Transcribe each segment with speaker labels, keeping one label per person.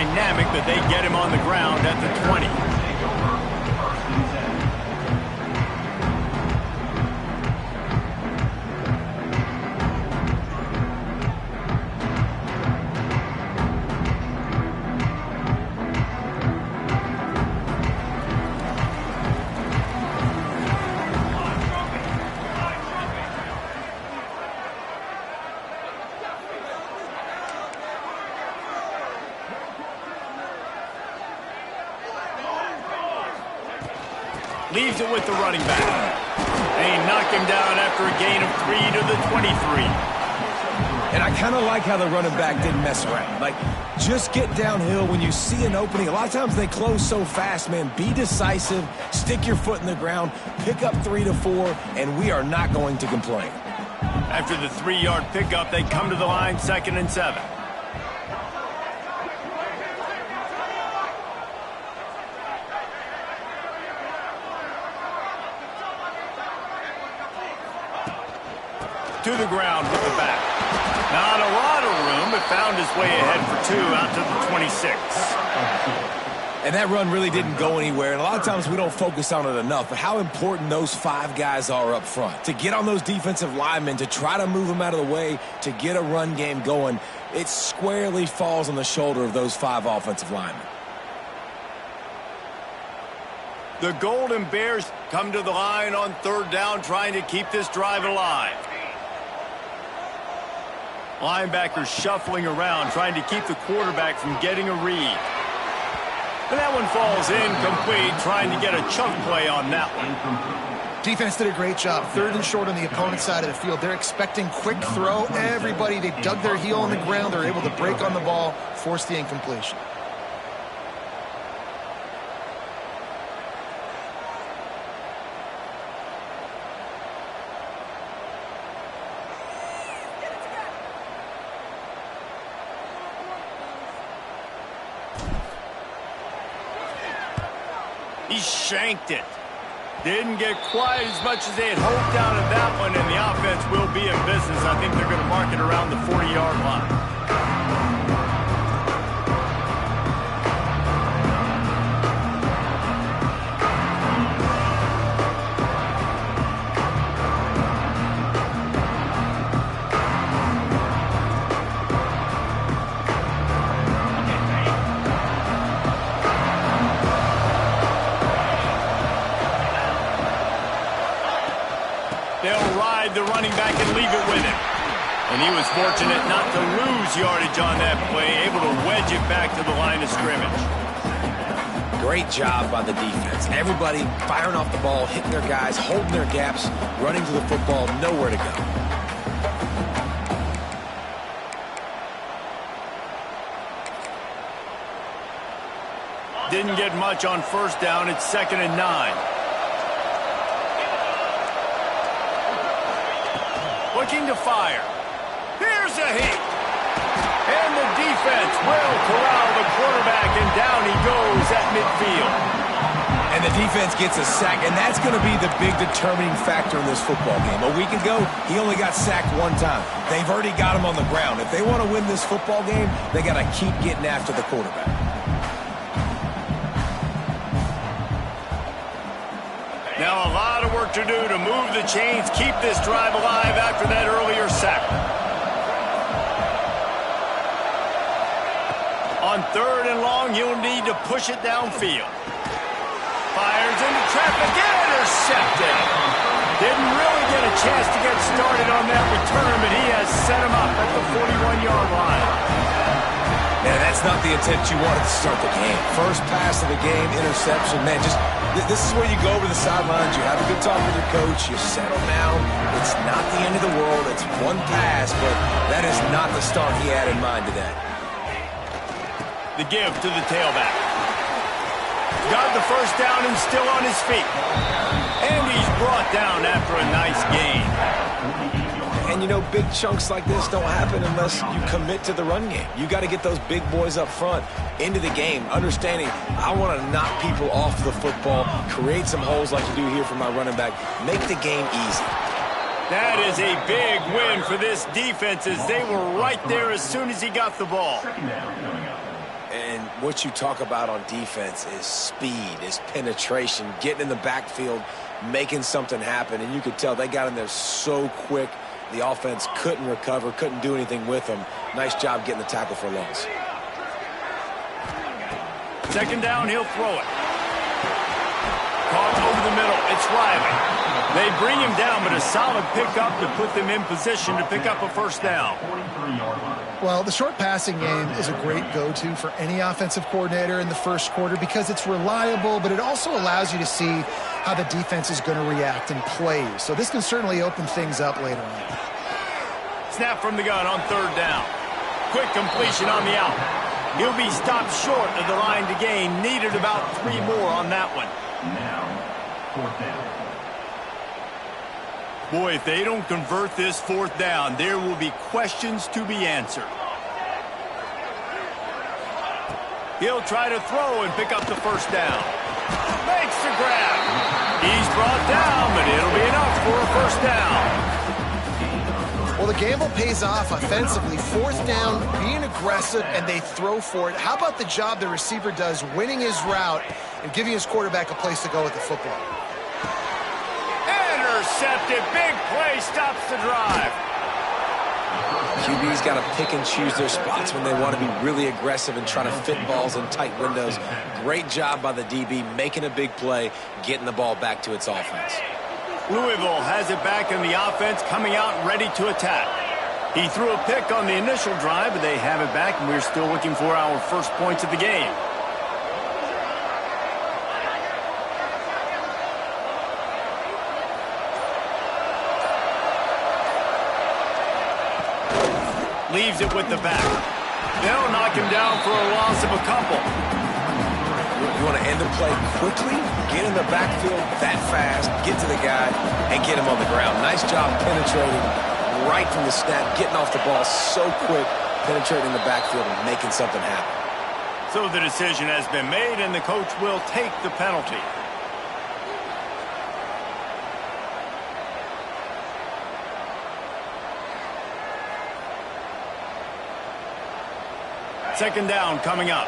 Speaker 1: dynamic that they get him on the ground at the 20. Leaves it with the running back. They knock him down after a gain of 3 to the 23.
Speaker 2: And I kind of like how the running back didn't mess around. Like, just get downhill when you see an opening. A lot of times they close so fast, man. Be decisive, stick your foot in the ground, pick up 3 to 4, and we are not going to complain.
Speaker 1: After the 3-yard pickup, they come to the line, 2nd and 7. To the ground with the back. Not a lot of room, but found his way ahead for 2 out to the 26.
Speaker 2: And that run really didn't go anywhere. And a lot of times we don't focus on it enough, but how important those 5 guys are up front. To get on those defensive linemen, to try to move them out of the way, to get a run game going, it squarely falls on the shoulder of those 5 offensive linemen.
Speaker 1: The Golden Bears come to the line on 3rd down, trying to keep this drive alive. Linebackers shuffling around, trying to keep the quarterback from getting a read. And that one falls incomplete, trying to get a chunk play on that one.
Speaker 3: Defense did a great job. 3rd and short on the opponent's side of the field. They're expecting quick throw. Everybody, they dug their heel on the ground. They're able to break on the ball, force the incompletion.
Speaker 1: He shanked it. Didn't get quite as much as they had hoped out of that one, and the offense will be in business. I think they're going to mark it around the 40-yard line. They'll ride the running back and leave it with him. And he was fortunate not to lose yardage on that play, able to wedge it back to the line of scrimmage.
Speaker 2: Great job by the defense. Everybody firing off the ball, hitting their guys, holding their gaps, running to the football, nowhere to go.
Speaker 1: Didn't get much on 1st down. It's 2nd and 9. Looking to fire. Here's a hit. And the defense will corral the quarterback, and down he goes at midfield.
Speaker 2: And the defense gets a sack, and that's going to be the big determining factor in this football game. A week ago, he only got sacked 1 time. They've already got him on the ground. If they want to win this football game, they got to keep getting after the quarterback.
Speaker 1: Now a lot of work to do to move the chains, keep this drive alive after that earlier sack. On 3rd and long, you'll need to push it downfield. Fires into traffic, intercepted. Didn't really get a chance to get started on that return, but he has set him up at the 41-yard line.
Speaker 2: Man, that's not the intent you wanted to start the game. First pass of the game, interception. Man, this is where you go over the sidelines. You have a good talk with your coach. You settle down. It's not the end of the world. It's 1 pass, but that is not the start he had in mind today.
Speaker 1: The give to the tailback. Got the 1st down and still on his feet. And he's brought down after a nice gain.
Speaker 2: And, you know, big chunks like this don't happen unless you commit to the run game. You got to get those big boys up front into the game, understanding I want to knock people off the football, create some holes like you do here for my running back, make the game easy.
Speaker 1: That is a big win for this defense, as they were right there as soon as he got the ball.
Speaker 2: And what you talk about on defense is speed, is penetration, getting in the backfield, making something happen. And you could tell they got in there so quick. The offense couldn't recover, couldn't do anything with them. Nice job getting the tackle for loss.
Speaker 1: Second down, he'll throw it. Caught over the middle. It's Riley. They bring him down, but a solid pickup to put them in position to pick up a first down.
Speaker 3: Well, the short passing game is a great go-to for any offensive coordinator in the first quarter because it's reliable, but it also allows you to see how the defense is going to react and play. So this can certainly open things up later on.
Speaker 1: Snap from the gun on third down. Quick completion on the out. He'll be stopped short of the line to gain. Needed about 3 more on that one.
Speaker 4: Now, fourth down.
Speaker 1: Boy, if they don't convert this fourth down, there will be questions to be answered. He'll try to throw and pick up the first down. Makes the grab. He's brought down, but it'll be enough for a first down.
Speaker 3: Well, the gamble pays off offensively. Fourth down, being aggressive, and they throw for it. How about the job the receiver does winning his route and giving his quarterback a place to go with the football?
Speaker 1: Intercepted. Big play stops the drive.
Speaker 2: QB's got to pick and choose their spots when they want to be really aggressive and try to fit balls in tight windows. Great job by the DB making a big play, getting the ball back to its offense.
Speaker 1: Louisville has it back in the offense, coming out ready to attack. He threw a pick on the initial drive, but they have it back, and we're still looking for our first points of the game. Leaves it with the back. They'll knock him down for a loss of a couple.
Speaker 2: You want to end the play quickly, get in the backfield that fast, get to the guy, and get him on the ground. Nice job penetrating right from the snap, getting off the ball so quick, penetrating the backfield and making something happen.
Speaker 1: So the decision has been made, and the coach will take the penalty. Second down coming up.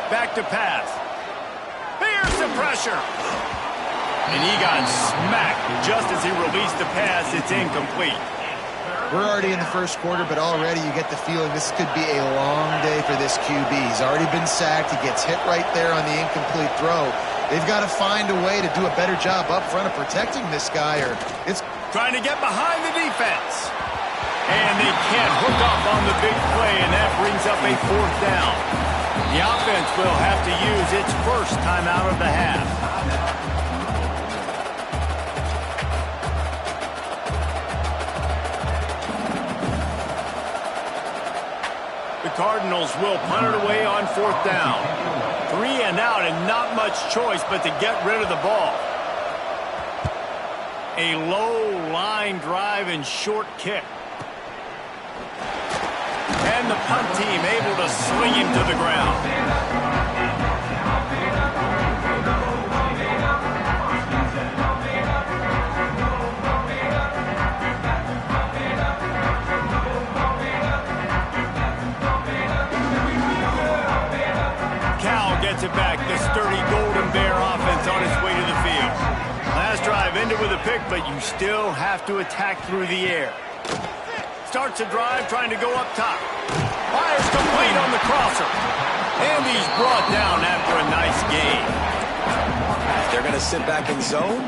Speaker 1: Back to pass. Here's the pressure. And he got smacked just as he released the pass. It's incomplete.
Speaker 3: We're already in the first quarter, but already you get the feeling this could be a long day for this QB. He's already been sacked. He gets hit right there on the incomplete throw. They've got to find a way to do a better job up front of protecting this guy, or it's
Speaker 1: trying to get behind the defense. And they can't hook up on the big play, and that brings up a fourth down. The offense will have to use its first timeout of the half. The Cardinals will punt it away on fourth down. 3 and out and not much choice but to get rid of the ball. A low line drive and short kick. And the punt team able to sling him to the ground. Gets it back. The sturdy Golden Bear offense on its way to the field. Last drive ended with a pick, but you still have to attack through the air. Starts a drive trying to go up top. Fires complete on the crosser. And he's brought down after a nice gain.
Speaker 2: If they're going to sit back in zone,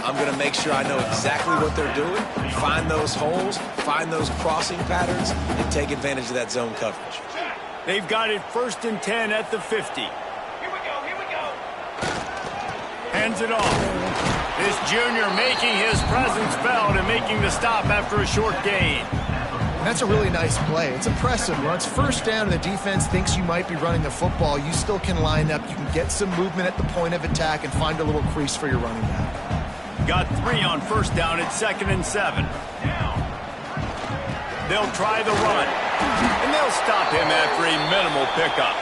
Speaker 2: I'm going to make sure I know exactly what they're doing, find those holes, find those crossing patterns, and take advantage of that zone coverage.
Speaker 1: They've got it 1st and 10 at the 50. Hands it off. This junior making his presence felt and making the stop after a short gain.
Speaker 3: That's a really nice play. It's impressive. Once first down and the defense thinks you might be running the football, you still can line up. You can get some movement at the point of attack and find a little crease for your running back.
Speaker 1: Got 3 on first down at 2nd and 7. They'll try the run. And they'll stop him after a minimal pickup.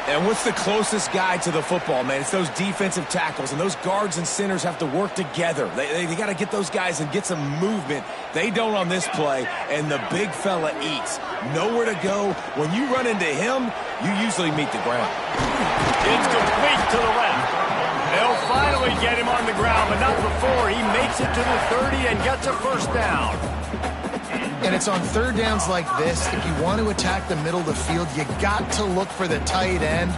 Speaker 2: And what's the closest guy to the football, man? It's those defensive tackles, and those guards and centers have to work together. They got to get those guys and get some movement. They don't on this play, and the big fella eats. Nowhere to go. When you run into him, you usually meet the ground.
Speaker 1: It's complete to the left. They'll finally get him on the ground, but not before he makes it to the 30 and gets a first down.
Speaker 3: And it's on third downs like this, if you want to attack the middle of the field, you got to look for the tight end.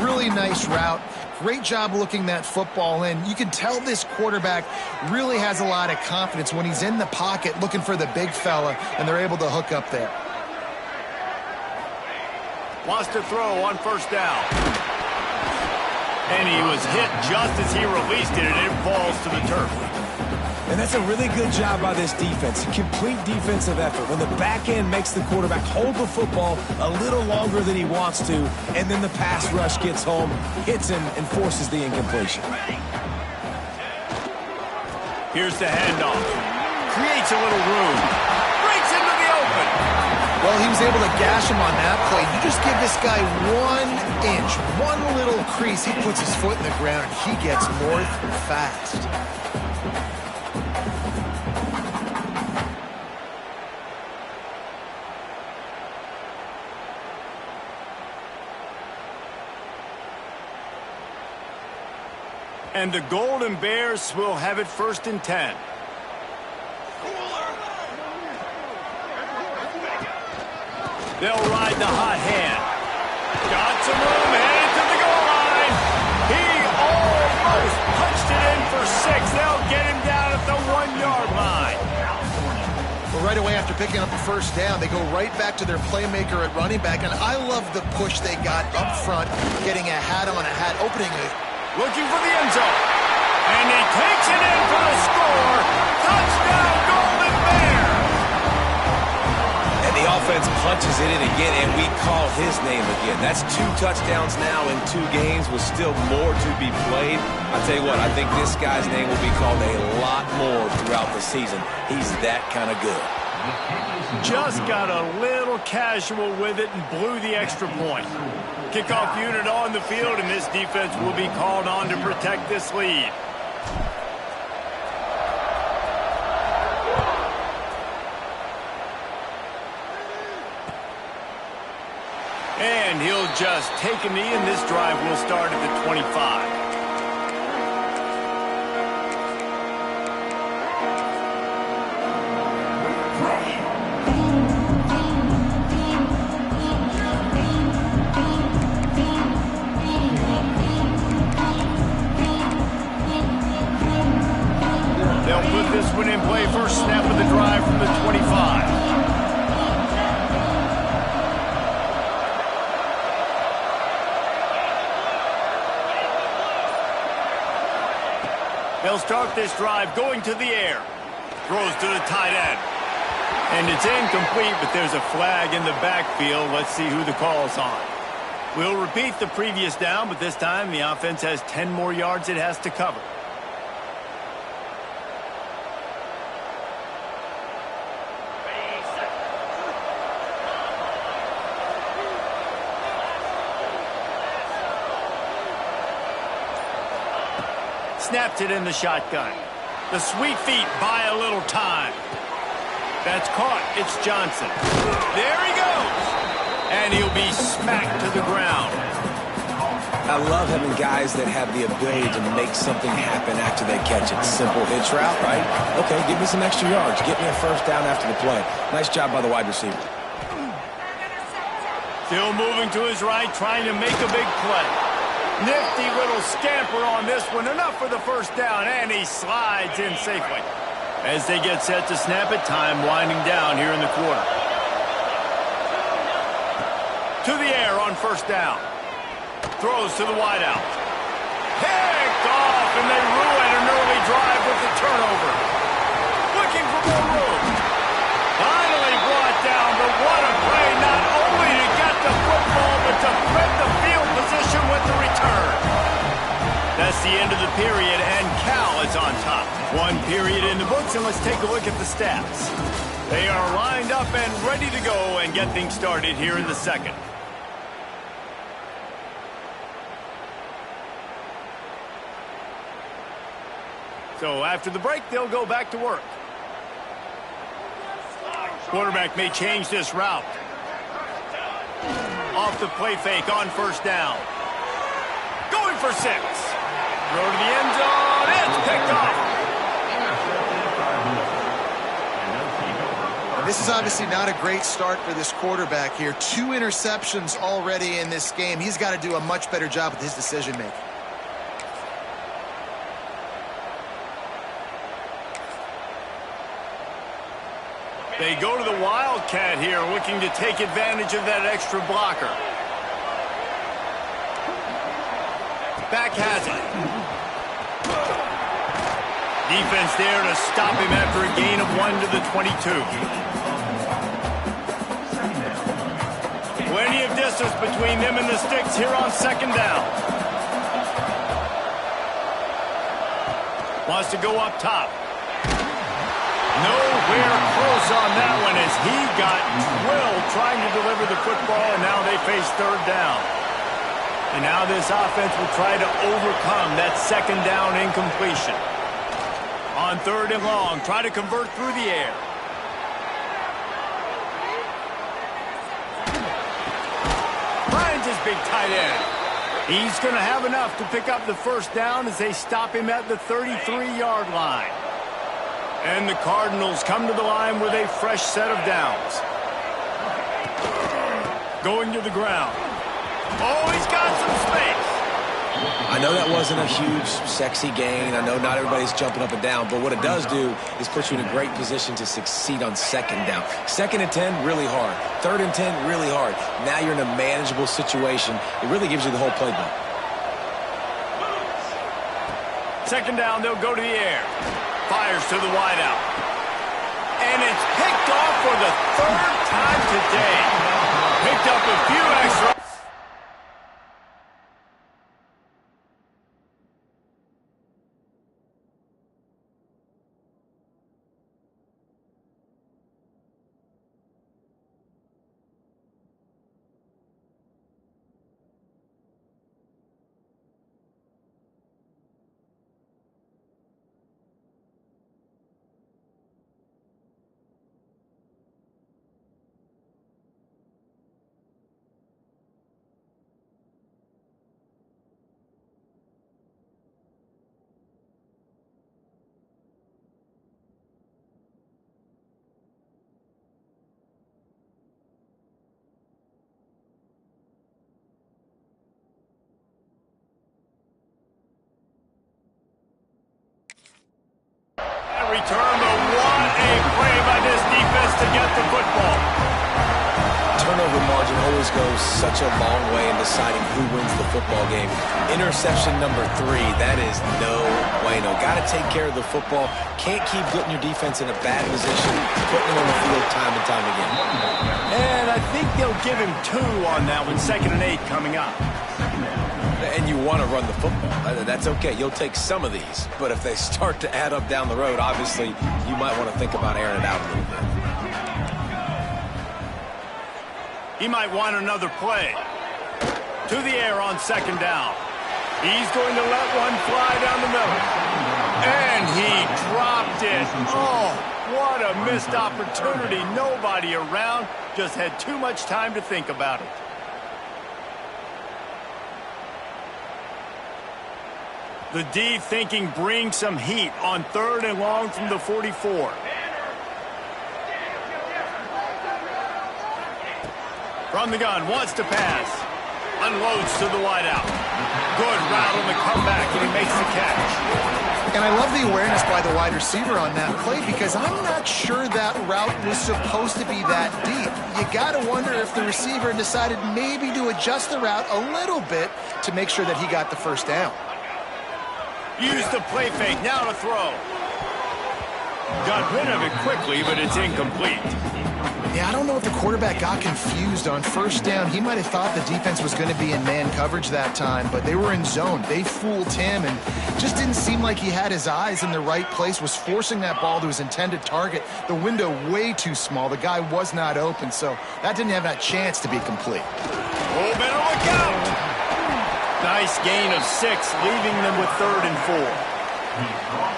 Speaker 3: Really nice route. Great job looking that football in. You can tell this quarterback really has a lot of confidence when he's in the pocket looking for the big fella, and they're able to hook up there.
Speaker 1: Wants to throw on first down. And he was hit just as he released it, and it falls to the turf.
Speaker 2: And that's a really good job by this defense. Complete defensive effort. When the back end makes the quarterback hold the football a little longer than he wants to, and then the pass rush gets home, hits him, and forces the incompletion.
Speaker 1: Here's the handoff. Creates a little room. Breaks into the open.
Speaker 3: Well, he was able to gash him on that play. You just give this guy 1 inch, one little crease, he puts his foot in the ground, and he gets north fast.
Speaker 1: And the Golden Bears will have it 1st and 10. They'll ride the hot hand. Got some room, headed to the goal line. He almost punched it in for 6. They'll get him down at the 1-yard line.
Speaker 3: Well, right away after picking up a first down, they go right back to their playmaker at running back. And I love the push they got up front, getting a hat on a hat, opening it.
Speaker 1: Looking for the end zone. And he takes it in for the score. Touchdown, Golden Bear.
Speaker 2: And the offense punches it in again, and we call his name again. That's 2 touchdowns now in 2 games with still more to be played. I'll tell you what, I think this guy's name will be called a lot more throughout the season. He's that kind of good.
Speaker 1: Just got a little casual with it and blew the extra point. Kickoff unit on the field, and this defense will be called on to protect this lead. And he'll just take a knee, and this drive will start at the 25. They'll put this one in play, first snap of the drive from the 25. They'll start this drive going to the air. Throws to the tight end. And it's incomplete, but there's a flag in the backfield. Let's see who the call's on. We'll repeat the previous down, but this time the offense has 10 more yards it has to cover. Snapped it in the shotgun. The sweet feet buy a little time. That's caught. It's Johnson. There he goes. And he'll be smacked to the ground.
Speaker 2: I love having guys that have the ability to make something happen after they catch it. Simple hitch route, right? Okay, give me some extra yards. Get me a first down after the play. Nice job by the wide receiver.
Speaker 1: Still moving to his right, trying to make a big play. Nifty little scamper on this one. Enough for the first down, and he slides in safely. As they get set to snap it, time winding down here in the quarter. To the air on first down. Throws to the wideout. Picked off, and they ruin an early drive with the turnover. Looking for more room. Finally brought down, but what a play, not only to get the football, but to flip the field position with the return. That's the end of the period, and Cal is on top. 1 period in the books, and let's take a look at the stats. They are lined up and ready to go and get things started here in the second. So after the break, they'll go back to work. Quarterback may change this route. Off the play fake on first down. Going for 6. Throw to the end zone. It's picked off.
Speaker 3: This is obviously not a great start for this quarterback here. 2 interceptions already in this game. He's got to do a much better job with his decision-making.
Speaker 1: They go to the Wildcat here, looking to take advantage of that extra blocker. Back has it. Defense there to stop him after a gain of 1 to the 22. Plenty of distance between them and the sticks here on second down. Wants to go up top. Nowhere close on that one as he got drilled trying to deliver the football, and now they face third down. And now this offense will try to overcome that second down incompletion. On third and long, try to convert through the air. Finds his big tight end. He's going to have enough to pick up the first down as they stop him at the 33-yard line. And the Cardinals come to the line with a fresh set of downs. Going to the ground. Oh, he's got some space.
Speaker 2: I know that wasn't a huge, sexy gain. I know not everybody's jumping up and down, but what it does do is put you in a great position to succeed on second down. Second and 10, really hard. Third and 10, really hard. Now you're in a manageable situation. It really gives you the whole playbook.
Speaker 1: Second down, they'll go to the air. Fires to the wideout. And it's picked off for the 3rd time today. Picked up a few extra. Return, but what a play by this defense to get the football.
Speaker 2: Turnover margin always goes such a long way in deciding who wins the football game. Interception number 3, that is no bueno. Got to take care of the football. Can't keep putting your defense in a bad position, putting them on the field time and time again.
Speaker 1: And I think they'll give him 2 on that one, 2nd and 8 coming up.
Speaker 2: And you want to run the football. That's okay. You'll take some of these. But if they start to add up down the road, obviously, you might want to think about airing it out a little bit.
Speaker 1: He might want another play. To the air on second down. He's going to let one fly down the middle. And he dropped it. Oh, what a missed opportunity. Nobody around. Just had too much time to think about it. The D thinking bring some heat on third and long from the 44. From the gun, wants to pass. Unloads to the wideout. Good route on the comeback, and he makes the catch.
Speaker 3: And I love the awareness by the wide receiver on that play because I'm not sure that route was supposed to be that deep. You got to wonder if the receiver decided maybe to adjust the route a little bit to make sure that he got the first down.
Speaker 1: Use the play fake, now to throw. Got rid of it quickly, but it's incomplete.
Speaker 3: Yeah, I don't know if the quarterback got confused on first down. He might have thought the defense was going to be in man coverage that time, but they were in zone. They fooled him and just didn't seem like he had his eyes in the right place, was forcing that ball to his intended target. The window way too small. The guy was not open, so that didn't have that chance to be complete.
Speaker 1: Oh, better look out! Nice gain of 6, leaving them with 3rd and 4.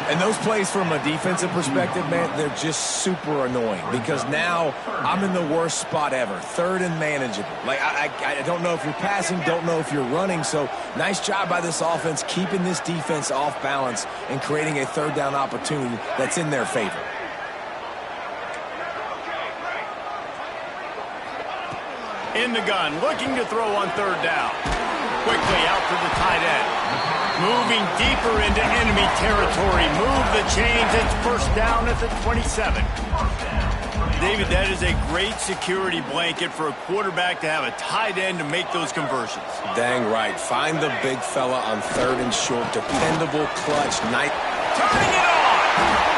Speaker 2: And those plays from a defensive perspective, man, they're just super annoying because now I'm in the worst spot ever. Third and manageable. Like, I don't know if you're passing, don't know if you're running. So nice job by this offense keeping this defense off balance and creating a third down opportunity that's in their favor.
Speaker 1: In the gun, looking to throw on third down. Quickly out to the tight end. Moving deeper into enemy territory. Move the chains. It's first down at the 27. David, that is a great security blanket for a quarterback to have a tight end to make those conversions.
Speaker 2: Dang right. Find the big fella on third and short. Dependable, clutch, night.
Speaker 1: Turning it on.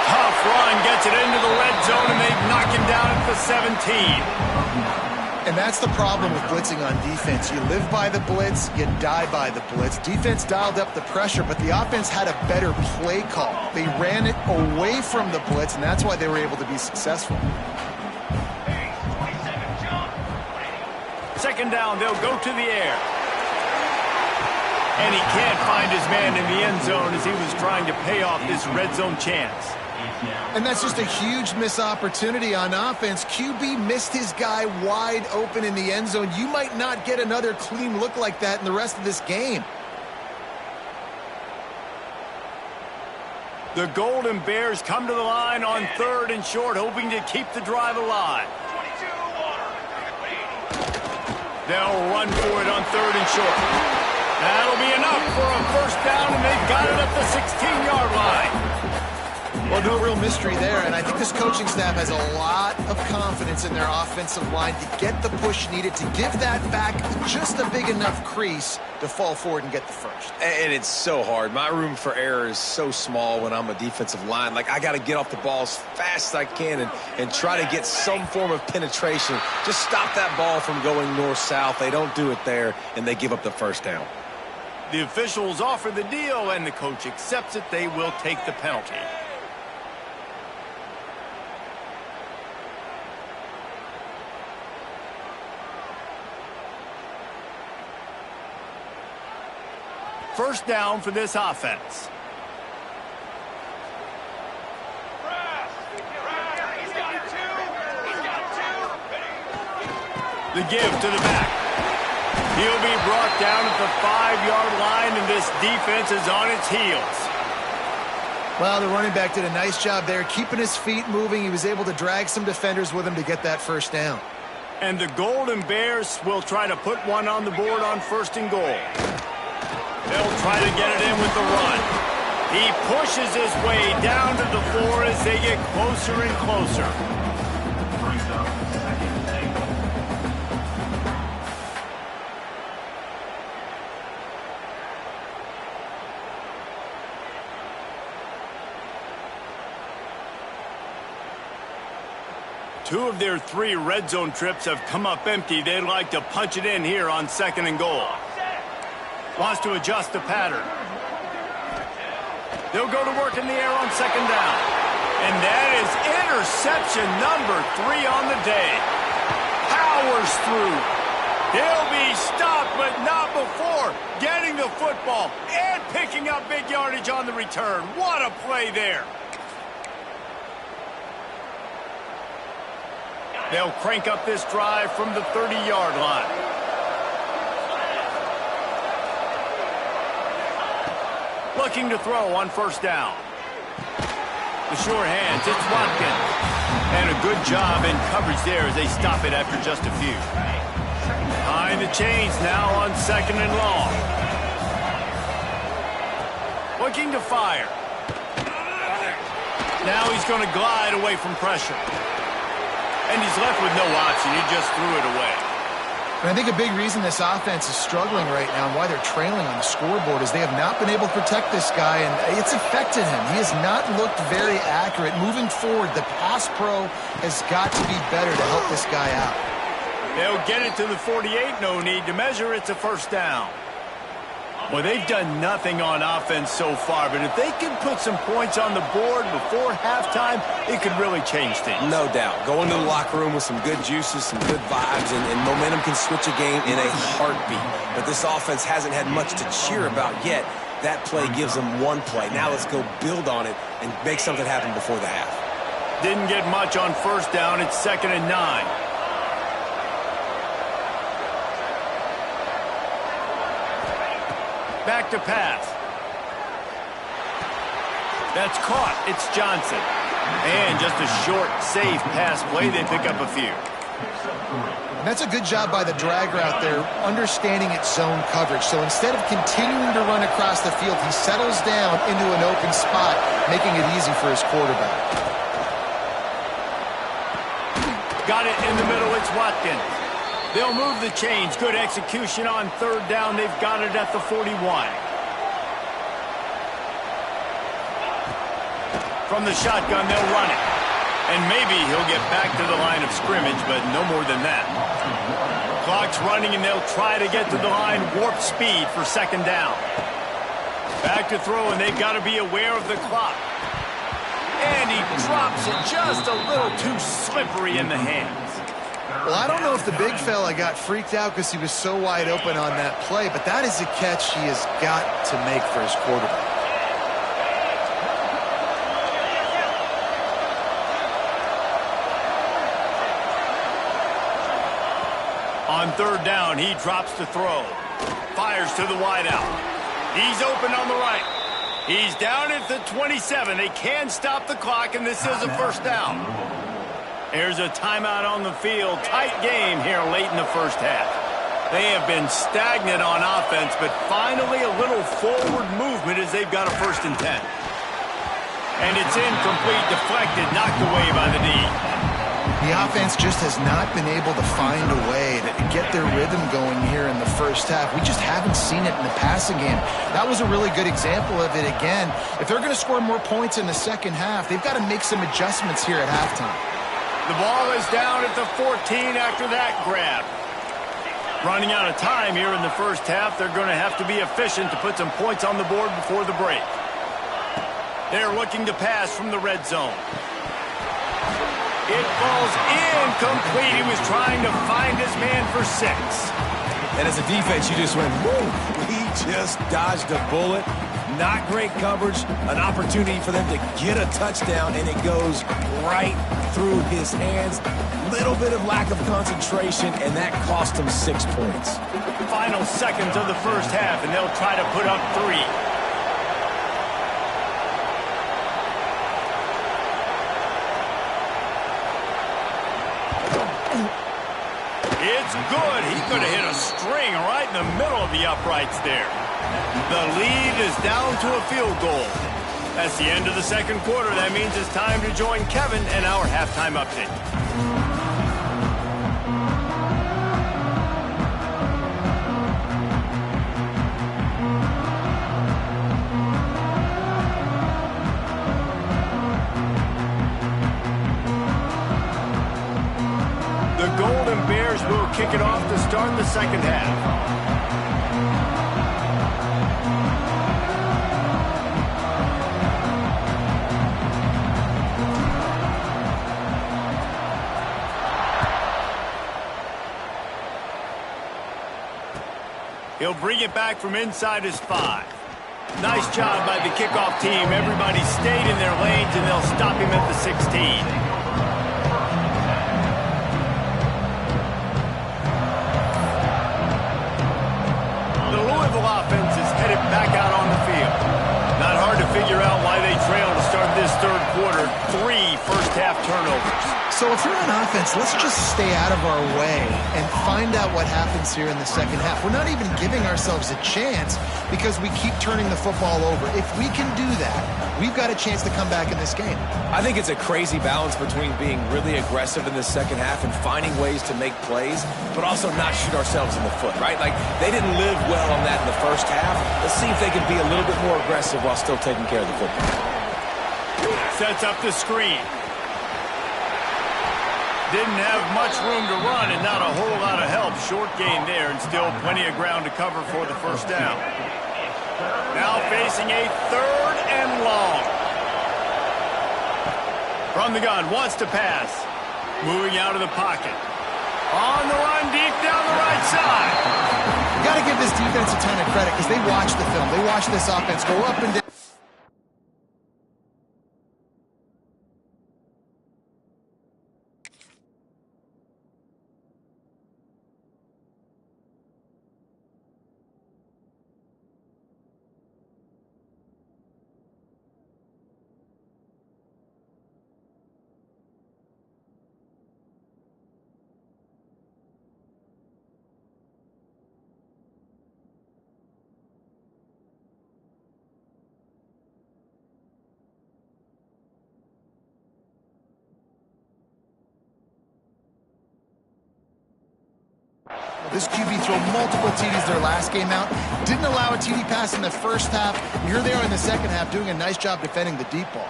Speaker 1: Tough run gets it into the red zone, and they knock him down at the 17.
Speaker 3: And that's the problem with blitzing on defense. You live by the blitz, you die by the blitz. Defense dialed up the pressure, but the offense had a better play call. They ran it away from the blitz, and that's why they were able to be successful.
Speaker 1: Second down, they'll go to the air. And he can't find his man in the end zone as he was trying to pay off this red zone chance.
Speaker 3: And that's just a huge missed opportunity on offense. QB missed his guy wide open in the end zone. You might not get another clean look like that in the rest of this game.
Speaker 1: The Golden Bears come to the line on third and short, hoping to keep the drive alive. They'll run for it on third and short. That'll be enough for a first down, and they've got it at the 16-yard line.
Speaker 3: Well, no real mystery there, and I think this coaching staff has a lot of confidence in their offensive line to get the push needed to give that back just a big enough crease to fall forward and get the first.
Speaker 2: And it's so hard. My room for error is so small when I'm a defensive line. Like, I got to get off the ball as fast as I can and try to get some form of penetration. Just stop that ball from going north-south. They don't do it there, and they give up the first down.
Speaker 1: The officials offer the deal, and the coach accepts it. They will take the penalty. First down for this offense. The give to the back. He'll be brought down at the 5-yard line, and this defense is on its heels.
Speaker 3: Well, the running back did a nice job there, keeping his feet moving. He was able to drag some defenders with him to get that first down.
Speaker 1: And the Golden Bears will try to put one on the board on first and goal. They'll try to get it in with the run. He pushes his way down to the floor as they get closer and closer. Two of their 3 red zone trips have come up empty. They'd like to punch it in here on second and goal. Wants to adjust the pattern. They'll go to work in the air on second down. And that is interception number 3 on the day. Powers through. He'll be stopped, but not before getting the football and picking up big yardage on the return. What a play there. They'll crank up this drive from the 30-yard line. Looking to throw on first down. The sure hands, it's Watkins. And a good job in coverage there as they stop it after just a few. Behind the chains now on second and long. Looking to fire. Now he's going to glide away from pressure. And he's left with no option. He just threw it away.
Speaker 3: And I think a big reason this offense is struggling right now and why they're trailing on the scoreboard is they have not been able to protect this guy, and it's affected him. He has not looked very accurate. Moving forward, the pass pro has got to be better to help this guy out.
Speaker 1: They'll get it to the 48. No need to measure. It's a first down. Well, they've done nothing on offense so far, but if they can put some points on the board before halftime, it could really change things.
Speaker 2: No doubt. Go into the locker room with some good juices, some good vibes, and momentum can switch a game in a heartbeat. But this offense hasn't had much to cheer about yet. That play gives them one play. Now let's go build on it and make something happen before the half.
Speaker 1: Didn't get much on first down. It's 2nd and 9. Back to pass. That's caught. It's Johnson. And just a short, safe pass play. They pick up a few.
Speaker 3: And that's a good job by the drag route there, understanding its zone coverage. So instead of continuing to run across the field, he settles down into an open spot, making it easy for his quarterback.
Speaker 1: Got it in the middle. It's Watkins. They'll move the chains. Good execution on third down. They've got it at the 41. From the shotgun, they'll run it. And maybe he'll get back to the line of scrimmage, but no more than that. Clock's running, and they'll try to get to the line. Warp speed for 2nd down. Back to throw, and they've got to be aware of the clock. And he drops it just a little too slippery in the hands.
Speaker 3: Well, I don't know if the big fella got freaked out because he was so wide open on that play, but that is a catch he has got to make for his quarterback.
Speaker 1: On third down, he drops to throw. Fires to the wideout. He's open on the right. He's down at the 27. They can stop the clock, and this is a first down. There's a timeout on the field. Tight game here late in the first half. They have been stagnant on offense, but finally a little forward movement as they've got a 1st and 10. And it's incomplete, deflected, knocked away by the D.
Speaker 3: The offense just has not been able to find a way to get their rhythm going here in the first half. We just haven't seen it in the passing game. That was a really good example of it again. If they're going to score more points in the second half, they've got to make some adjustments here at halftime.
Speaker 1: The ball is down at the 14 after that grab. Running out of time here in the first half, they're going to have to be efficient to put some points on the board before the break. They're looking to pass from the red zone. It falls incomplete. He was trying to find his man for 6.
Speaker 2: And as a defense, you just went, whoo, he just dodged a bullet. Not great coverage, an opportunity for them to get a touchdown, and it goes right through his hands. Little bit of lack of concentration, and that cost him 6 points.
Speaker 1: Final seconds of the first half, and they'll try to put up 3. It's good. He could have hit a string right in the middle of the uprights there. The lead is down to a field goal. That's the end of the second quarter. That means it's time to join Kevin and our halftime update. The Golden Bears will kick it off to start the second half. He'll bring it back from inside his 5. Nice job by the kickoff team. Everybody stayed in their lanes, and they'll stop him at the 16. The Louisville offense is headed back out on the field. Not hard to figure out why they trail to start this third quarter. 3 first-half turnovers.
Speaker 3: So if you're on offense, let's just stay out of our way and find out what happens here in the second half. We're not even giving ourselves a chance because we keep turning the football over. If we can do that, we've got a chance to come back in this game.
Speaker 2: I think it's a crazy balance between being really aggressive in the second half and finding ways to make plays, but also not shoot ourselves in the foot, right? Like, they didn't live well on that in the first half. Let's see if they can be a little bit more aggressive while still taking care of the football.
Speaker 1: Sets up the screen. Didn't have much room to run and not a whole lot of help. Short gain there and still plenty of ground to cover for the first down. Now facing a 3rd and long. From the gun, wants to pass. Moving out of the pocket. On the run deep down the right side.
Speaker 3: You got to give this defense a ton of credit because they watch the film. They watch this offense go up and down. This QB threw multiple TDs their last game out. Didn't allow a TD pass in the first half. Here they are in the second half doing a nice job defending the deep ball.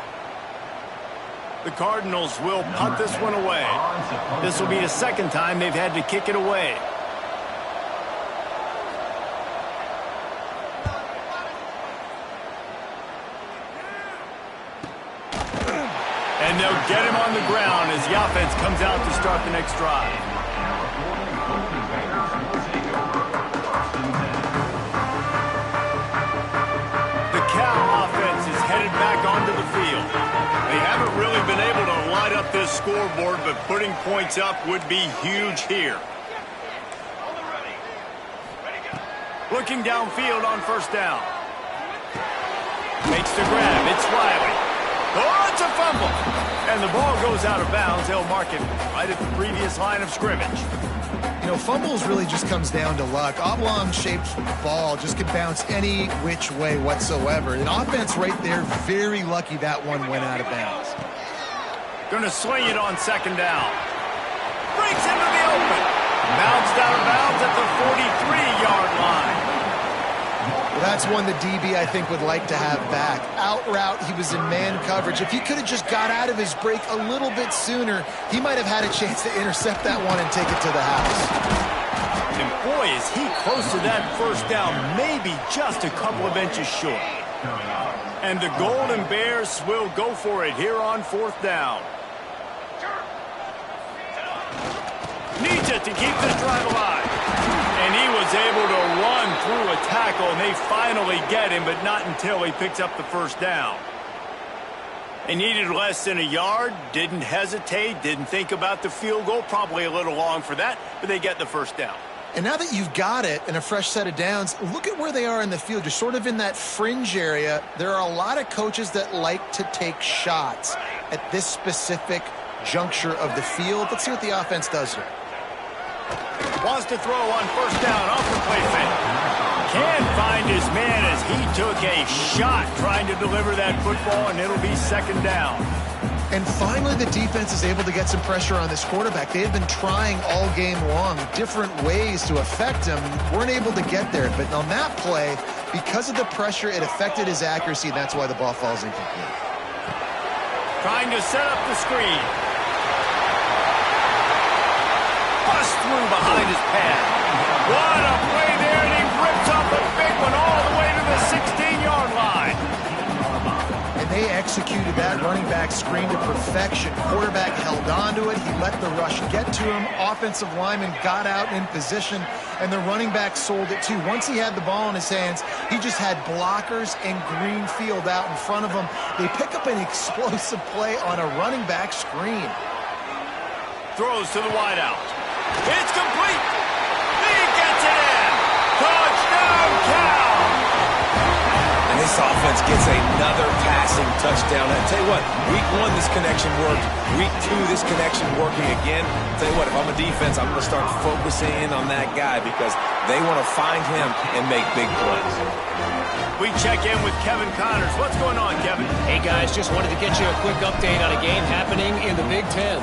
Speaker 1: The Cardinals will punt this one away. This will be the second time they've had to kick it away. And they'll get him on the ground as the offense comes out to start the next drive. Back onto the field. They haven't really been able to light up this scoreboard, but putting points up would be huge here. Looking downfield on first down. Makes the grab. It's Riley. Oh, it's a fumble. And the ball goes out of bounds. They'll mark it right at the previous line of scrimmage.
Speaker 3: You know, fumbles really just comes down to luck. Oblong-shaped ball just could bounce any which way whatsoever. An offense right there, very lucky that one went out of bounds.
Speaker 1: Going to swing it on second down. Breaks into the open. Bounced out of bounds at the 43-yard line.
Speaker 3: Well, that's one the DB, I think, would like to have back. Out route, he was in man coverage. If he could have just got out of his break a little bit sooner, he might have had a chance to intercept that one and take it to the house.
Speaker 1: And boy, is he close to that first down, maybe just a couple of inches short. And the Golden Bears will go for it here on fourth down. Needs it to keep this drive alive. And he was able to run through a tackle, and they finally get him, but not until he picks up the first down. They needed less than a yard, didn't hesitate, didn't think about the field goal. Probably a little long for that, but they get the first down.
Speaker 3: And now that you've got it and a fresh set of downs, look at where they are in the field. You're sort of in that fringe area. There are a lot of coaches that like to take shots at this specific juncture of the field. Let's see what the offense does here.
Speaker 1: Wants to throw on first down off the play fake. Can't find his man as he took a shot trying to deliver that football, and it'll be second down.
Speaker 3: And finally, the defense is able to get some pressure on this quarterback. They have been trying all game long different ways to affect him. Weren't able to get there. But on that play, because of the pressure, it affected his accuracy, and that's why the ball falls incomplete.
Speaker 1: Trying to set up the screen. Bust through behind his pad. What a play there, and he rips up a big one all the way to the 16-yard line.
Speaker 3: And they executed that running back screen to perfection. Quarterback held on to it. He let the rush get to him. Offensive lineman got out in position, and the running back sold it too. Once he had the ball in his hands, he just had blockers and green field out in front of him. They pick up an explosive play on a running back screen.
Speaker 1: Throws to the wideout. It's complete. He gets it in. Touchdown, Cal.
Speaker 2: And this offense gets another passing touchdown. I tell you what, week one, this connection worked. Week two, this connection working again. I tell you what, if I'm a defense, I'm going to start focusing in on that guy because they want to find him and make big plays.
Speaker 1: We check in with Kevin Connors. What's going on, Kevin?
Speaker 5: Hey, guys, just wanted to get you a quick update on a game happening in the Big Ten.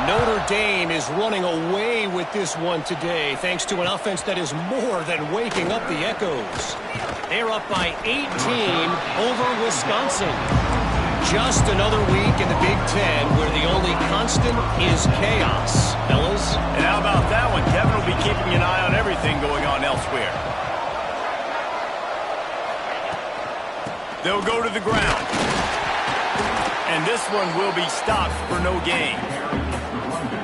Speaker 5: Notre Dame is running away with this one today thanks to an offense that is more than waking up the echoes. They're up by 18 over Wisconsin. Just another week in the Big Ten where the only constant is chaos. Fellas?
Speaker 1: And how about that one? Kevin will be keeping an eye on everything going on elsewhere. They'll go to the ground. And this one will be stopped for no gain.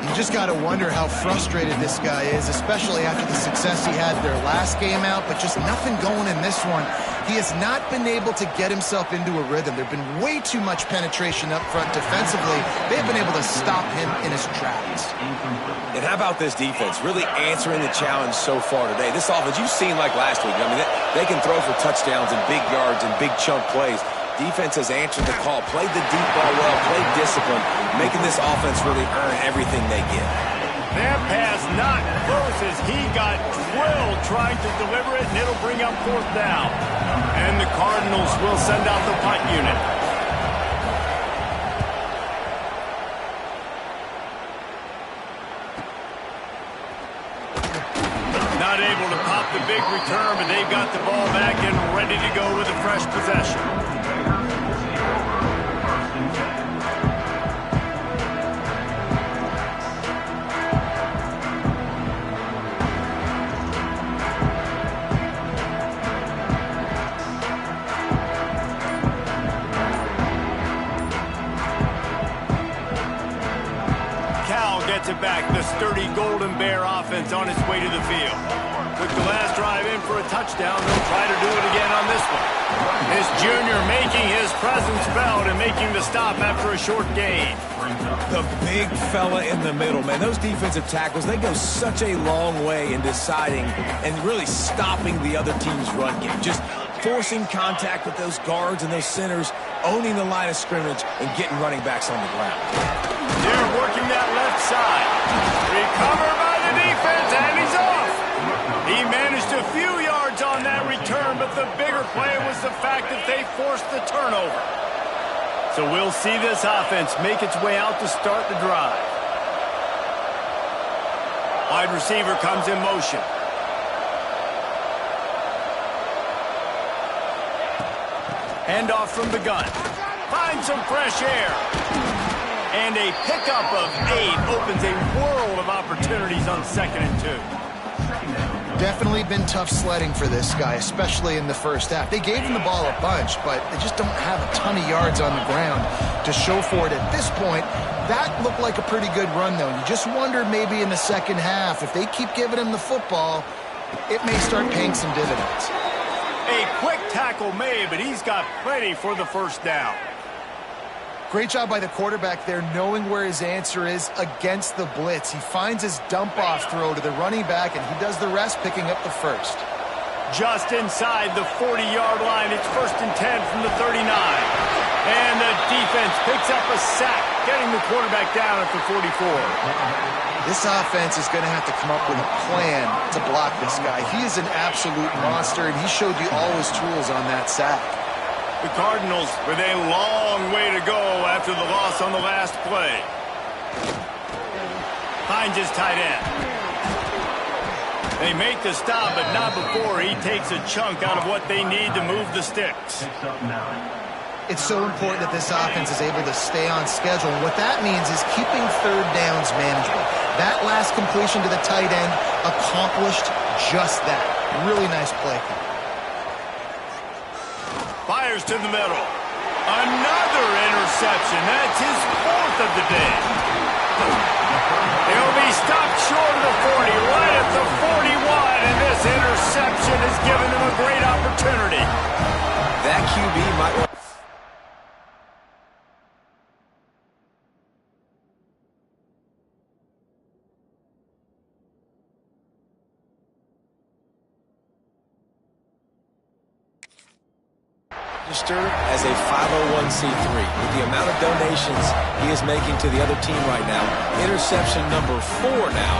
Speaker 3: You just got to wonder how frustrated this guy is, especially after the success he had their last game out, but just nothing going in this one. He has not been able to get himself into a rhythm. There's been way too much penetration up front defensively. They've been able to stop him in his tracks.
Speaker 2: And how about this defense really answering the challenge so far today? This offense, you've seen like last week. I mean, they can throw for touchdowns and big yards and big chunk plays. Defense has answered the call, played the deep ball well, played discipline, making this offense really earn everything they get.
Speaker 1: That pass not close as he got drilled trying to deliver it, and it'll bring up 4th down. And the Cardinals will send out the punt unit. Not able to pop the big return, but they've got the ball back and ready to go with a fresh possession. Gets it back. The sturdy Golden Bear offense on its way to the field. Took the last drive in for a touchdown. They'll try to do it again on this one. This junior making his presence felt and making the stop after a short gain.
Speaker 2: The big fella in the middle, man. Those defensive tackles, they go such a long way in deciding and really stopping the other team's run game. Just forcing contact with those guards and those centers, owning the line of scrimmage, and getting running backs on the ground.
Speaker 1: They're working that left side. Recovered by the defense, and he's off. He managed a few yards on that return, but the bigger play was the fact that they forced the turnover. So we'll see this offense make its way out to start the drive. Wide receiver comes in motion. Handoff from the gun. Finds some fresh air. And a pickup of 8 opens a world of opportunities on 2nd and 2.
Speaker 3: Definitely been tough sledding for this guy, especially in the first half. They gave him the ball a bunch, but they just don't have a ton of yards on the ground to show for it at this point. That looked like a pretty good run, though. You just wonder maybe in the second half, if they keep giving him the football, it may start paying some dividends.
Speaker 1: A quick tackle made, but he's got plenty for the first down.
Speaker 3: Great job by the quarterback there, knowing where his answer is against the blitz. He finds his dump-off throw to the running back, and he does the rest, picking up the first.
Speaker 1: Just inside the 40-yard line, it's 1st and 10 from the 39. And the defense picks up a sack, getting the quarterback down at the 44.
Speaker 3: This offense is going to have to come up with a plan to block this guy. He is an absolute monster, and he showed you all his tools on that sack.
Speaker 1: The Cardinals with a long way to go after the loss on the last play. Finds his tight end. They make the stop, but not before he takes a chunk out of what they need to move the sticks.
Speaker 3: It's so important that this offense is able to stay on schedule. And what that means is keeping 3rd downs manageable. That last completion to the tight end accomplished just that. Really nice play. Fires
Speaker 1: to the middle. Another interception. That's his 4th of the day. He'll be stopped short of the 40, right at the 41, and this interception has given them a great opportunity.
Speaker 2: That QB might... as a 501c3. With the amount of donations he is making to the other team right now, interception number 4 now,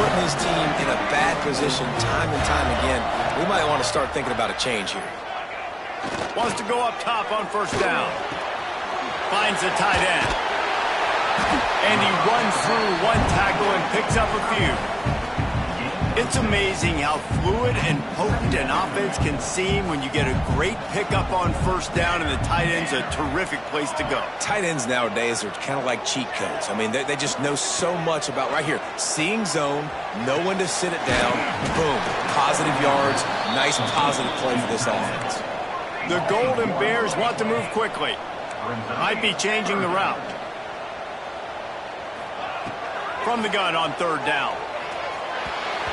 Speaker 2: putting his team in a bad position time and time again. We might want to start thinking about a change here.
Speaker 1: Wants to go up top on 1st down. Finds the tight end. And he runs through 1 tackle and picks up a few. It's amazing how fluid and potent an offense can seem when you get a great pickup on 1st down, and the tight end's a terrific place to go.
Speaker 2: Tight ends nowadays are kind of like cheat codes. I mean, they just know so much about right here. Seeing zone, know when to sit it down, boom, positive yards, nice positive play for this offense.
Speaker 1: The Golden Bears want to move quickly. Might be changing the route. from the gun on third down.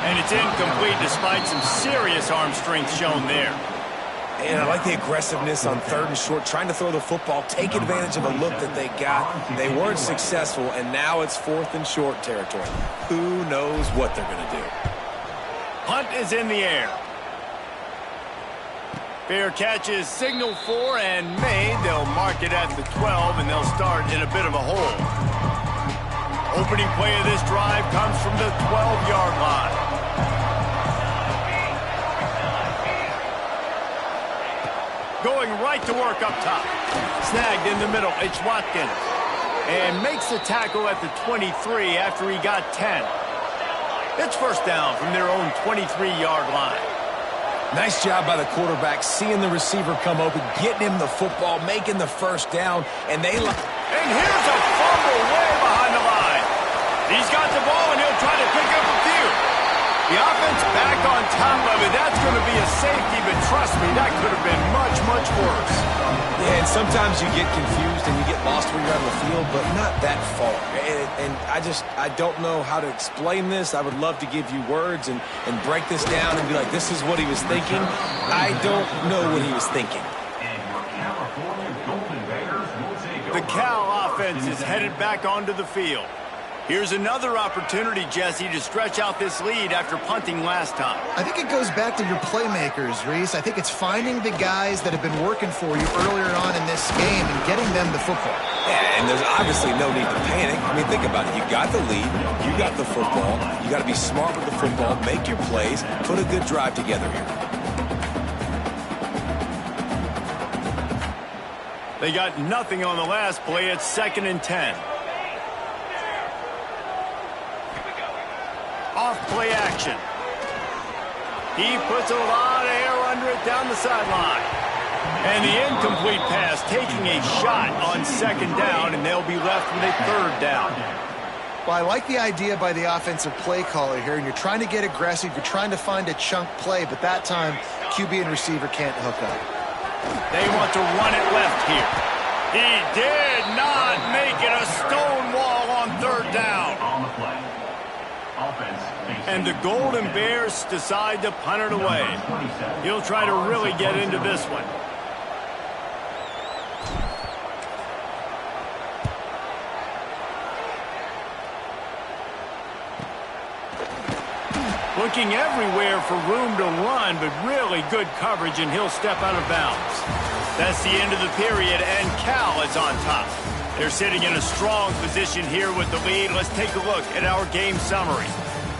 Speaker 1: And it's incomplete despite some serious arm strength shown there.
Speaker 2: And I like the aggressiveness on third and short, trying to throw the football, take advantage of a look that they got. They weren't successful, and now it's fourth and short territory. Who knows what they're going to do?
Speaker 1: Punt is in the air. Fair catch is signaled for and made. They'll mark it at the 12, and they'll start in a bit of a hole. Opening play of this drive comes from the 12-yard line. Going right to work up top. Snagged in the middle. It's Watkins. And makes the tackle at the 23 after he got 10. It's first down from their own 23-yard line.
Speaker 2: Nice job by the quarterback, seeing the receiver come open, getting him the football, making the first down, and they...
Speaker 1: And here's a fumble way behind the line. He's got the ball, and he'll try to pick up a few. The offense back on top of it. That's going to be a safety, but trust me, that could have been much, much worse.
Speaker 2: Yeah, and sometimes you get confused and you get lost when you're on the field, but not that far. And I don't know how to explain this. I would love to give you words and break this down and be like, this is what he was thinking. I don't know what he was thinking.
Speaker 1: The Cal offense is headed back onto the field. Here's another opportunity, Jesse, to stretch out this lead after punting last time.
Speaker 3: I think it goes back to your playmakers, Reese. I think it's finding the guys that have been working for you earlier on in this game and getting them the football.
Speaker 2: Yeah, and there's obviously no need to panic. I mean, think about it. You got the lead. You got the football. You got to be smart with the football, make your plays, put a good drive together here.
Speaker 1: They got nothing on the last play. It's 2nd and 10. Off-play action. He puts a lot of air under it down the sideline. And the incomplete pass taking a shot on 2nd down, and they'll be left with a 3rd down.
Speaker 3: Well, I like the idea by the offensive play caller here, and you're trying to get aggressive. You're trying to find a chunk play, but that time, QB and receiver can't hook up.
Speaker 1: They want to run it left here. He did not make it a stone wall on 3rd down.
Speaker 4: On the play.
Speaker 1: And the Golden Bears decide to punt it away. He'll try to really get into this one. Looking everywhere for room to run, but really good coverage, and he'll step out of bounds. That's the end of the period, and Cal is on top. They're sitting in a strong position here with the lead. Let's take a look at our game summary.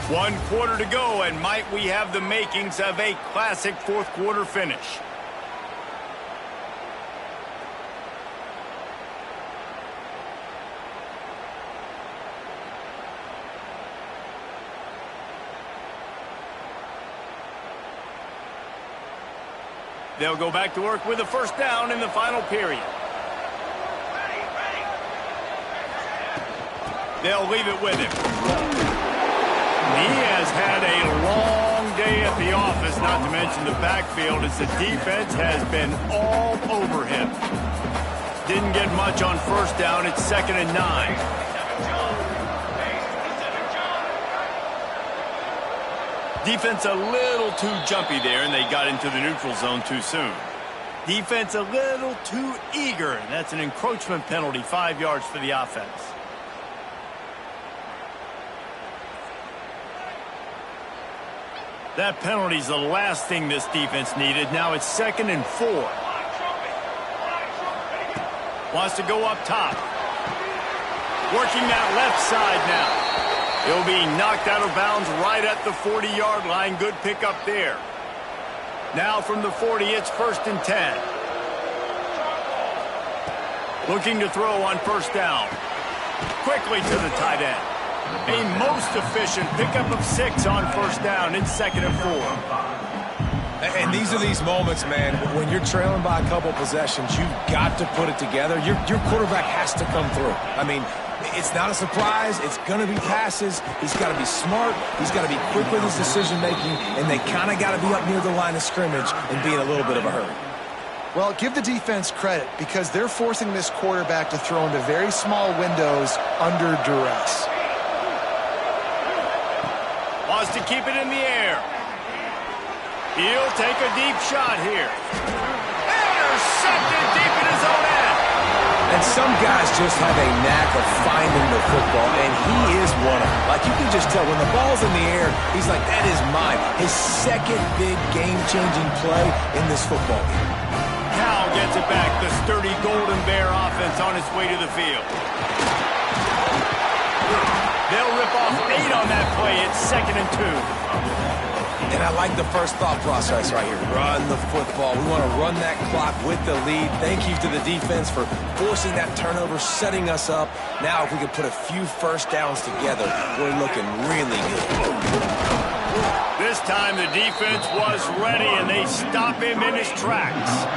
Speaker 1: 1 quarter to go, and might we have the makings of a classic 4th quarter finish. They'll go back to work with a 1st down in the final period. They'll leave it with him. He has had a long day at the office, not to mention the backfield, as the defense has been all over him. Didn't get much on 1st down. It's 2nd and 9. Defense a little too jumpy there, and they got into the neutral zone too soon. Defense a little too eager, and that's an encroachment penalty, 5 yards for the offense. That penalty's the last thing this defense needed. Now it's 2nd and 4. Wants to go up top. Working that left side now. He'll be knocked out of bounds right at the 40-yard line. Good pickup there. Now from the 40, it's 1st and 10. Looking to throw on 1st down. Quickly to the tight end. A most efficient pickup of 6 on 1st down. It's 2nd and 4.
Speaker 2: And these are these moments, man, when you're trailing by a couple possessions, you've got to put it together. Your quarterback has to come through. I mean, it's not a surprise. It's going to be passes. He's got to be smart. He's got to be quick with his decision-making, and they kind of got to be up near the line of scrimmage and be in a little bit of a hurry.
Speaker 3: Well, give the defense credit because they're forcing this quarterback to throw into very small windows under duress.
Speaker 1: keep it in the air. He'll take a deep shot here. Intercepted deep in his own end.
Speaker 2: And some guys just have a knack of finding the football, and he is one of them. Like, you can just tell when the ball's in the air, he's like, that is mine. His second big game-changing play in this football game.
Speaker 1: Cal gets it back. The sturdy Golden Bear offense on its way to the field. They'll rip off 8 on that play. It's 2nd and 2.
Speaker 2: And I like the first thought process right here. Run the football. We want to run that clock with the lead. Thank you to the defense for forcing that turnover, setting us up. Now if we could put a few first downs together, we're looking really good.
Speaker 1: This time the defense was ready, and they stop him in his tracks.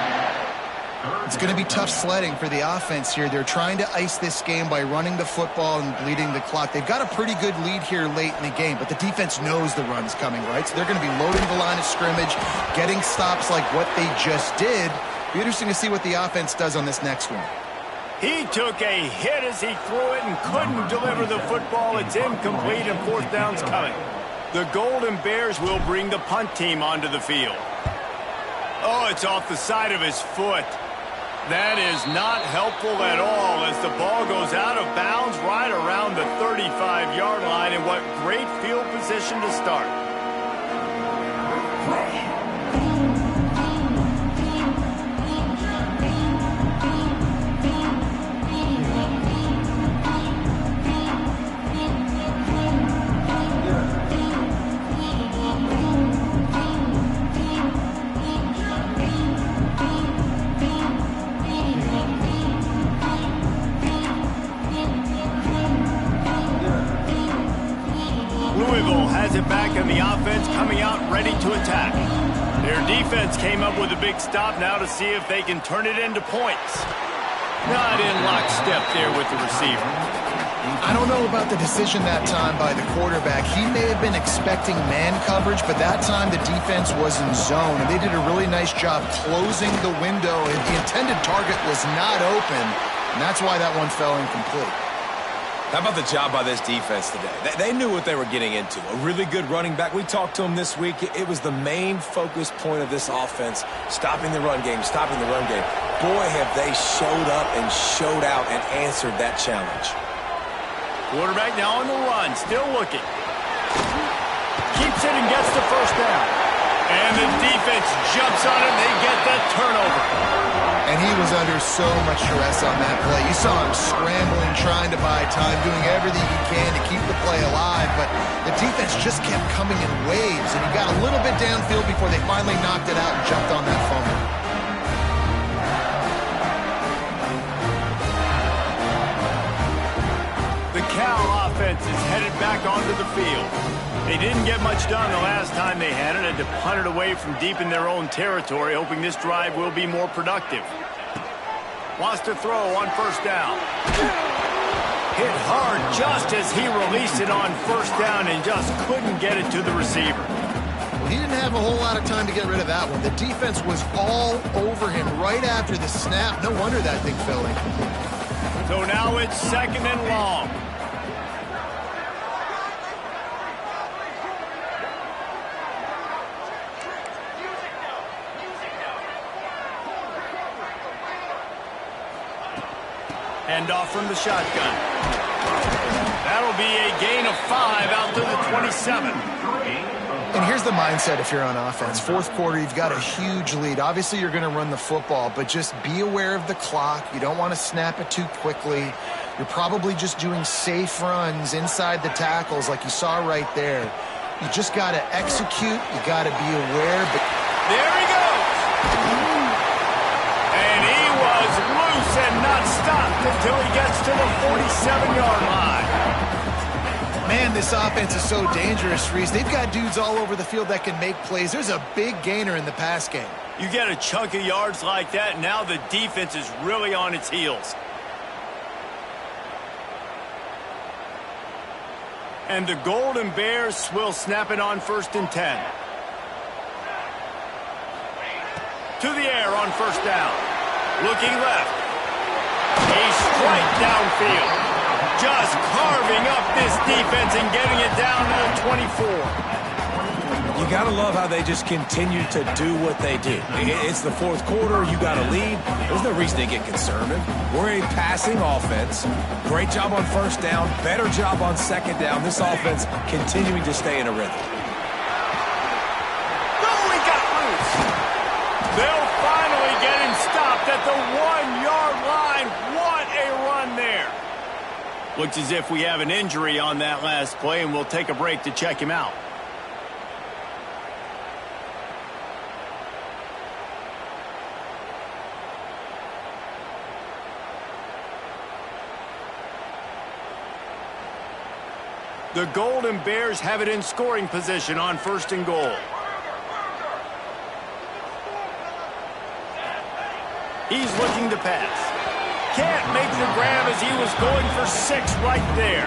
Speaker 3: It's going to be tough sledding for the offense here. They're trying to ice this game by running the football and bleeding the clock. They've got a pretty good lead here late in the game, but the defense knows the run's coming, right? So they're going to be loading the line of scrimmage, getting stops like what they just did. Be interesting to see what the offense does on this next one.
Speaker 1: He took a hit as he threw it and couldn't deliver the football. It's incomplete, and 4th down's coming. The Golden Bears will bring the punt team onto the field. Oh, it's off the side of his foot. That is not helpful at all as the ball goes out of bounds right around the 35-yard line. And what great field position to start. And the offense coming out ready to attack. Their defense came up with a big stop now to see if they can turn it into points. Not in lockstep there with the receiver.
Speaker 3: I don't know about the decision that time by the quarterback. He may have been expecting man coverage, but that time the defense was in zone, and they did a really nice job closing the window. The intended target was not open, and that's why that one fell incomplete.
Speaker 2: How about the job by this defense today? They knew what they were getting into. A really good running back. We talked to him this week. It was the main focus point of this offense, stopping the run game, stopping the run game. Boy, have they showed up and showed out and answered that challenge.
Speaker 1: Quarterback now on the run, still looking. Keeps it and gets the first down. And the defense jumps on it. They get the turnover.
Speaker 3: And he was under so much stress on that play. You saw him scrambling, trying to buy time, doing everything he can to keep the play alive. But the defense just kept coming in waves, and he got a little bit downfield before they finally knocked it out and jumped on that fumble.
Speaker 1: The Cal offense is headed back onto the field. They didn't get much done the last time they had it, and to punt it away from deep in their own territory, hoping this drive will be more productive. Wants to throw on first down. Hit hard just as he released it on first down and just couldn't get it to the receiver.
Speaker 3: Well, he didn't have a whole lot of time to get rid of that one. The defense was all over him right after the snap. No wonder that thing fell incomplete.
Speaker 1: So now it's 2nd and long. Handoff from the shotgun. That'll be a gain of 5 out to the 27.
Speaker 3: And here's the mindset if you're on offense. 4th quarter, you've got a huge lead. Obviously, you're going to run the football, but just be aware of the clock. You don't want to snap it too quickly. You're probably just doing safe runs inside the tackles like you saw right there. You just got to execute. You got to be aware. But
Speaker 1: there he goes. And he was loose and not stopped until he gets to the 47-yard line.
Speaker 3: Man, this offense is so dangerous, Reese. They've got dudes all over the field that can make plays. There's a big gainer in the pass game.
Speaker 1: You get a chunk of yards like that, now the defense is really on its heels. And the Golden Bears will snap it on 1st and 10. To the air on first down. Looking left. A strike downfield. Just carving up this defense and getting it down to the 24.
Speaker 2: You got to love how they just continue to do what they do. It's the fourth quarter. You got to lead. There's no reason to get conservative. We're a passing offense. Great job on first down. Better job on second down. This offense continuing to stay in a rhythm.
Speaker 1: Oh, he got loose. They'll finally get him stopped at the 1-yard line. What a run there. Looks as if we have an injury on that last play, and we'll take a break to check him out. The Golden Bears have it in scoring position on 1st and goal. He's looking to pass. Can't make the grab as he was going for 6 right there.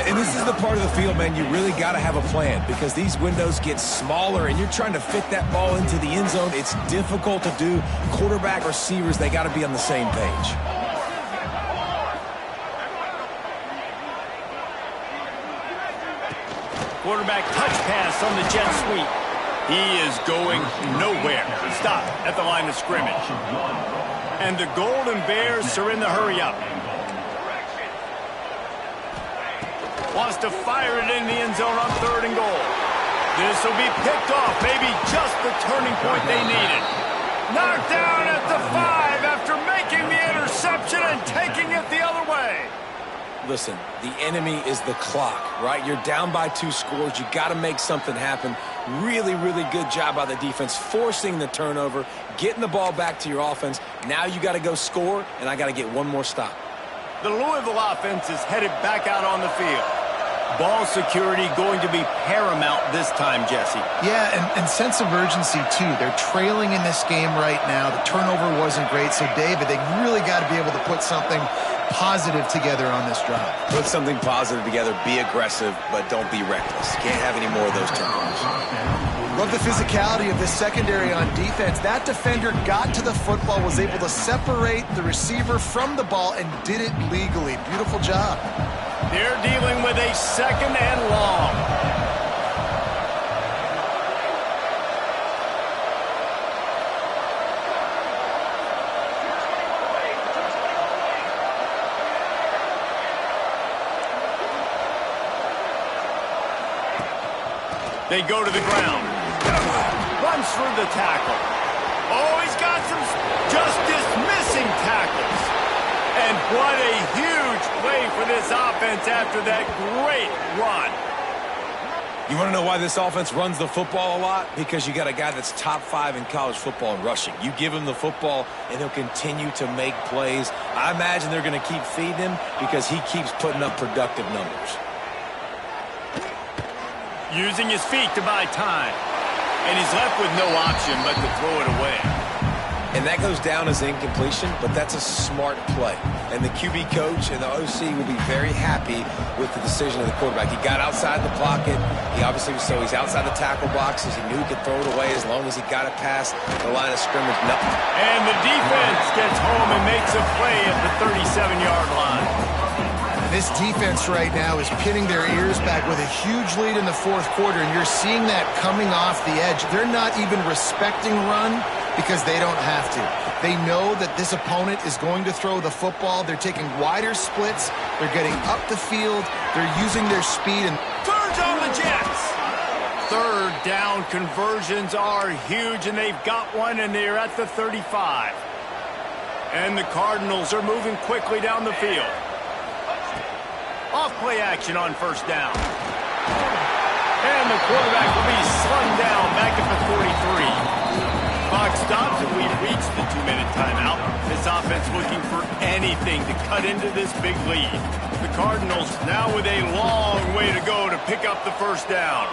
Speaker 2: And this is the part of the field, man, you really got to have a plan because these windows get smaller and you're trying to fit that ball into the end zone. It's difficult to do. Quarterback, receivers, they got to be on the same page.
Speaker 1: Quarterback touch pass on the jet sweep. He is going nowhere. Stop at the line of scrimmage. And the Golden Bears are in the hurry up. Wants to fire it in the end zone on 3rd and goal. This will be picked off. Maybe just the turning point they needed. Knocked down at the 5 after making the interception and taking it the other way.
Speaker 2: Listen, the enemy is the clock, right? You're down by 2 scores. You got to make something happen. Really, really good job by the defense, forcing the turnover, getting the ball back to your offense. Now you got to go score, and I got to get one more stop.
Speaker 1: The Louisville offense is headed back out on the field. Ball security going to be paramount this time, Jesse.
Speaker 3: Yeah, and sense of urgency, too. They're trailing in this game right now. The turnover wasn't great, so, David, they really got to be able to put something positive together on this drive.
Speaker 2: Put something positive together, be aggressive, but don't be reckless. Can't have any more of those turnovers.
Speaker 3: Love the physicality of this secondary on defense. That defender got to the football, was able to separate the receiver from the ball, and did it legally. Beautiful job.
Speaker 1: They're dealing with a 2nd and long. They go to the ground. Runs through the tackle. Oh, he's got some just dismissing tackles. And what a huge play for this offense after that great run.
Speaker 2: You want to know why this offense runs the football a lot? Because you got a guy that's top 5 in college football in rushing. You give him the football, and he'll continue to make plays. I imagine they're going to keep feeding him because he keeps putting up productive numbers.
Speaker 1: Using his feet to buy time. And he's left with no option but to throw it away.
Speaker 2: And that goes down as incompletion, but that's a smart play. And the QB coach and the OC will be very happy with the decision of the quarterback. He got outside the pocket. He obviously was so he's outside the tackle boxes. He knew he could throw it away as long as he got it past the line of scrimmage. Nothing.
Speaker 1: And the defense gets home and makes a play at the 37-yard line.
Speaker 3: This defense right now is pinning their ears back with a huge lead in the 4th quarter, and you're seeing that coming off the edge. They're not even respecting run because they don't have to. They know that this opponent is going to throw the football. They're taking wider splits. They're getting up the field. They're using their speed. And
Speaker 1: Turns on the Jets. 3rd down conversions are huge, and they've got one, and they're at the 35. And the Cardinals are moving quickly down the field. Off play action on 1st down. And the quarterback will be slung down back at the 43. Clock stops and we reach the 2-minute timeout. This offense looking for anything to cut into this big lead. The Cardinals now with a long way to go to pick up the 1st down.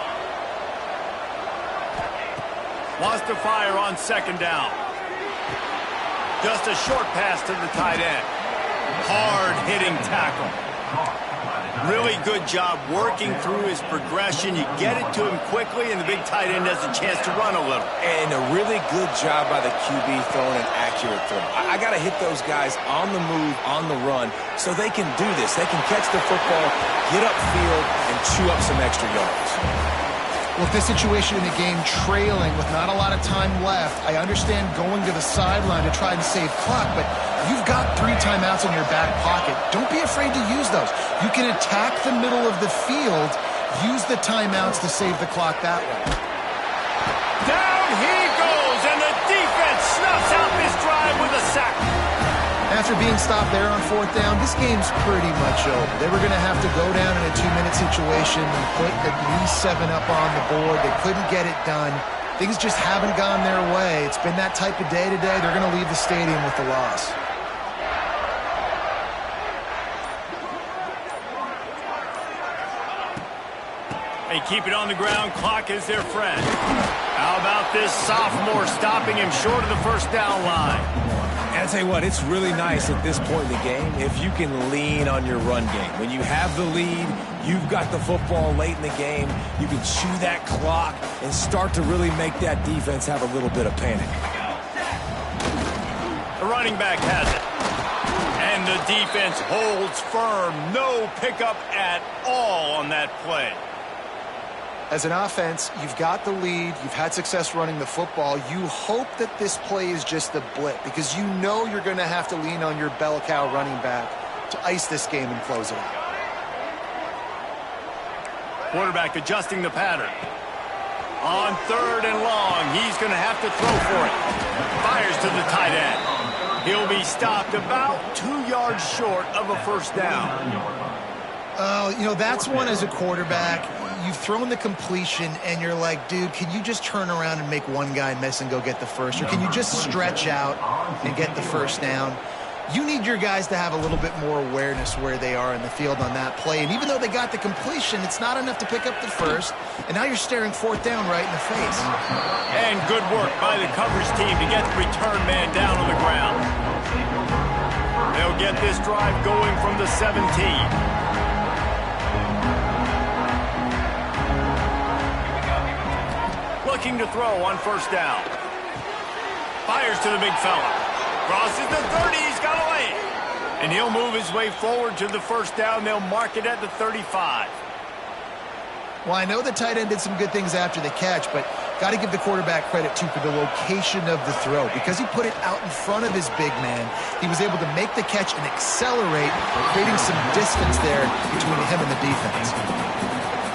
Speaker 1: Wants to fire on 2nd down. Just a short pass to the tight end. Hard-hitting tackle. Really good job working through his progression. You get it to him quickly, and the big tight end has a chance to run a little.
Speaker 2: And a really good job by the QB throwing an accurate throw. I got to hit those guys on the move, on the run, so they can do this. They can catch the football, get upfield, and chew up some extra yards.
Speaker 3: Well, if this situation in the game, trailing with not a lot of time left, I understand going to the sideline to try and save clock, but you've got 3 timeouts in your back pocket. Don't be afraid to use those. You can attack the middle of the field, use the timeouts to save the clock that way.
Speaker 1: Down he goes, and the defense snuffs out this drive with a sack.
Speaker 3: After being stopped there on 4th down, this game's pretty much over. They were going to have to go down in a 2-minute situation and put at least 7 up on the board. They couldn't get it done. Things just haven't gone their way. It's been that type of day today. They're going to leave the stadium with the loss.
Speaker 1: They keep it on the ground. Clock is their friend. How about this sophomore stopping him short of the first down line?
Speaker 2: And I tell you what, it's really nice at this point in the game if you can lean on your run game. When you have the lead, you've got the football late in the game, you can chew that clock and start to really make that defense have a little bit of panic.
Speaker 1: The running back has it. And the defense holds firm. No pickup at all on that play.
Speaker 3: As an offense, you've got the lead. You've had success running the football. You hope that this play is just a blip because you know you're going to have to lean on your bell cow running back to ice this game and close it out.
Speaker 1: Quarterback adjusting the pattern. On 3rd and long, he's going to have to throw for it. Fires to the tight end. He'll be stopped about 2 yards short of a first down.
Speaker 3: You know, that's one as a quarterback. You've thrown the completion, and you're like, dude, can you just turn around and make one guy miss and go get the first? Or can you just stretch out and get the first down? You need your guys to have a little bit more awareness where they are in the field on that play. And even though they got the completion, it's not enough to pick up the first. And now you're staring 4th down right in the face.
Speaker 1: And good work by the coverage team to get the return man down on the ground. They'll get this drive going from the 17. Looking to throw on first down. Fires to the big fella. Crosses the 30. He's got away. And he'll move his way forward to the first down. They'll mark it at the 35.
Speaker 3: Well, I know the tight end did some good things after the catch, but got to give the quarterback credit, too, for the location of the throw. Because he put it out in front of his big man, he was able to make the catch and accelerate, creating some distance there between him and the defense.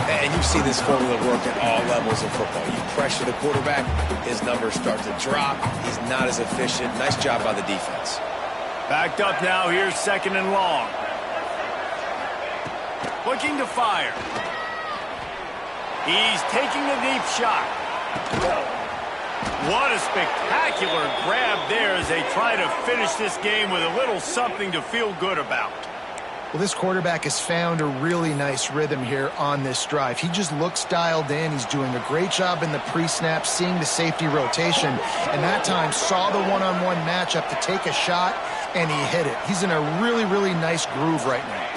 Speaker 2: And you've seen this formula work at all levels of football. You pressure the quarterback, his numbers start to drop. He's not as efficient. Nice job by the defense.
Speaker 1: Backed up now. Here's 2nd and long. Looking to fire. He's taking a deep shot. What a spectacular grab there as they try to finish this game with a little something to feel good about.
Speaker 3: Well, this quarterback has found a really nice rhythm here on this drive. He just looks dialed in. He's doing a great job in the pre-snap, seeing the safety rotation, and that time saw the one-on-one matchup to take a shot, and he hit it. He's in a really, really nice groove right now.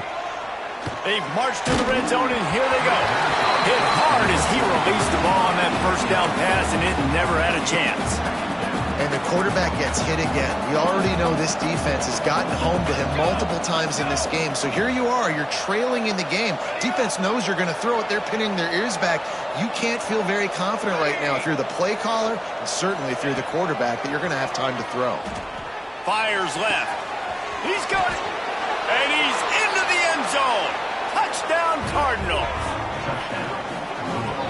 Speaker 1: They've marched to the red zone, and here they go. Hit hard as he released the ball on that first down pass, and it never had a chance.
Speaker 3: And the quarterback gets hit again. We already know this defense has gotten home to him multiple times in this game. So here you are. You're trailing in the game. Defense knows you're going to throw it. They're pinning their ears back. You can't feel very confident right now if you're the play caller, and certainly if you're the quarterback, that you're going to have time to throw.
Speaker 1: Fires left. He's got it. And he's into the end zone. Touchdown, Cardinals.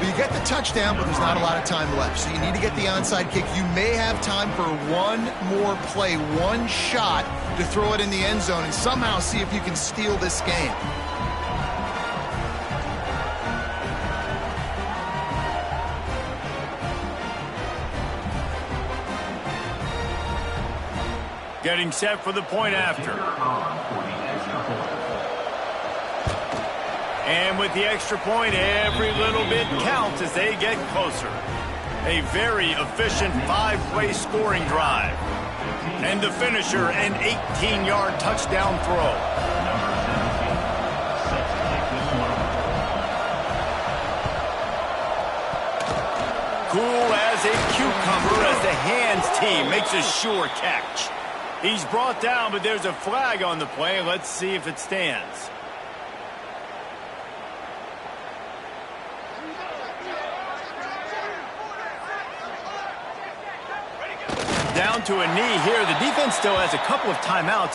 Speaker 3: You get the touchdown, but there's not a lot of time left. So you need to get the onside kick. You may have time for one more play, one shot to throw it in the end zone and somehow see if you can steal this game.
Speaker 1: Getting set for the point after. And with the extra point, every little bit counts as they get closer. A very efficient 5-play scoring drive. And the finisher, an 18-yard touchdown throw. Cool as a cucumber as the hands team makes a sure catch. He's brought down, but there's a flag on the play. Let's see if it stands. down to a knee here. The defense still has a couple of timeouts.